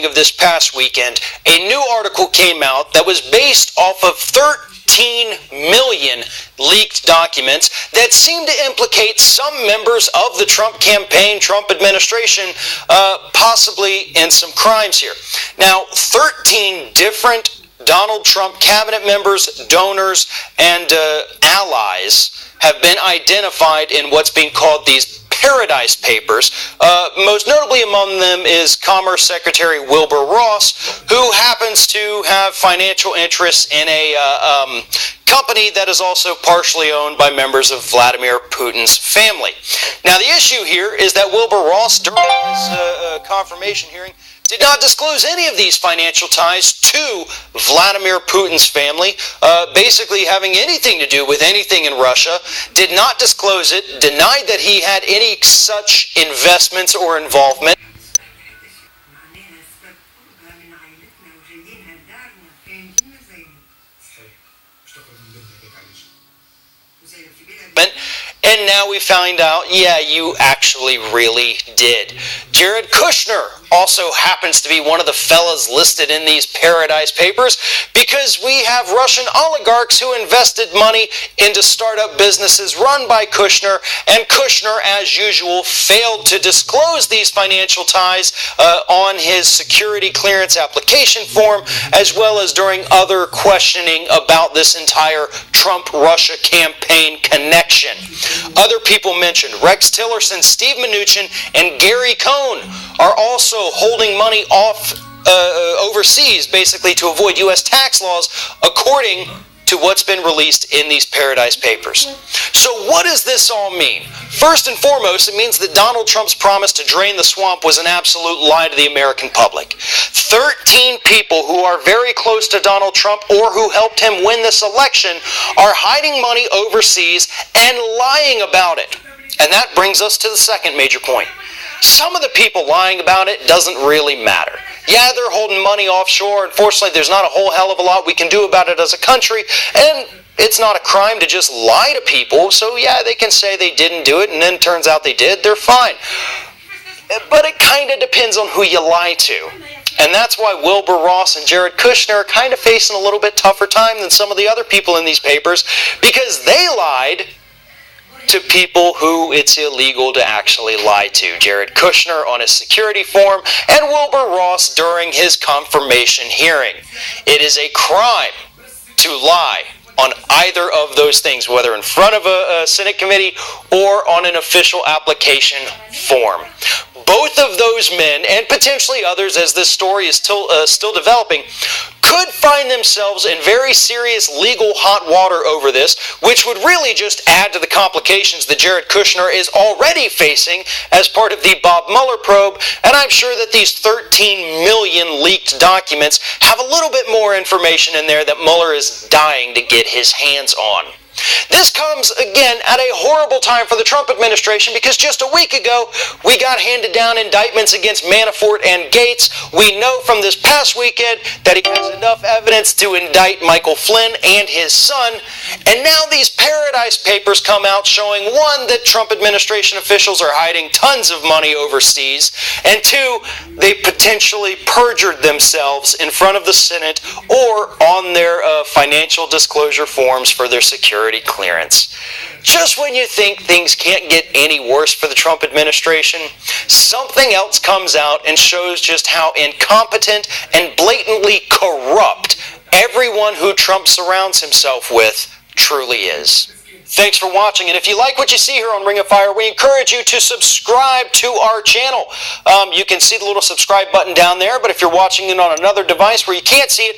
of this past weekend, a new article came out that was based off of 13 million leaked documents that seem to implicate some members of the Trump campaign, Trump administration, possibly in some crimes here. Now, 13 different Donald Trump cabinet members, donors, and allies have been identified in what's being called these Paradise Papers. Most notably among them is Commerce Secretary Wilbur Ross, who happens to have financial interests in a company that is also partially owned by members of Vladimir Putin's family. Now, the issue here is that Wilbur Ross, during his confirmation hearing, did not disclose any of these financial ties to Vladimir Putin's family, basically having anything to do with anything in Russia, did not disclose it, denied that he had any such investments or involvement. And now we find out, yeah, you actually really did. Jared Kushner also happens to be one of the fellas listed in these Paradise Papers because we have Russian oligarchs who invested money into startup businesses run by Kushner, and Kushner, as usual, failed to disclose these financial ties on his security clearance application form, as well as during other questioning about this entire Trump-Russia campaign connection. Other people mentioned Rex Tillerson, Steve Mnuchin, and Gary Cohn are also holding money off overseas, basically to avoid U.S. tax laws, according to what's been released in these Paradise Papers. So what does this all mean? First and foremost, it means that Donald Trump's promise to drain the swamp was an absolute lie to the American public. 13 people who are very close to Donald Trump or who helped him win this election are hiding money overseas and lying about it. And that brings us to the second major point. Some of the people lying about it doesn't really matter. Yeah, they're holding money offshore. Unfortunately, there's not a whole hell of a lot we can do about it as a country, and it's not a crime to just lie to people. So yeah, they can say they didn't do it, and then turns out they did. They're fine. But it kind of depends on who you lie to. And that's why Wilbur Ross and Jared Kushner are kind of facing a little bit tougher time than some of the other people in these papers, because they lied to people who it's illegal to actually lie to. Jared Kushner on his security form, and Wilbur Ross during his confirmation hearing. It is a crime to lie on either of those things, whether in front of a Senate committee or on an official application form. Both of those men, and potentially others as this story is still developing, could find themselves in very serious legal hot water over this, which would really just add to the complications that Jared Kushner is already facing as part of the Bob Mueller probe, and I'm sure that these 13 million leaked documents have a little bit more information in there that Mueller is dying to get his hands on. This comes, again, at a horrible time for the Trump administration, because just a week ago, we got handed down indictments against Manafort and Gates. We know from this past weekend that he has enough evidence to indict Michael Flynn and his son. And now these Paradise Papers come out showing, one, that Trump administration officials are hiding tons of money overseas, and two, they potentially perjured themselves in front of the Senate or on their financial disclosure forms for their security clearance. Just when you think things can't get any worse for the Trump administration, something else comes out and shows just how incompetent and blatantly corrupt everyone who Trump surrounds himself with truly is. Thanks for watching, and if you like what you see here on Ring of Fire, we encourage you to subscribe to our channel. You can see the little subscribe button down there, but if you're watching it on another device where you can't see it,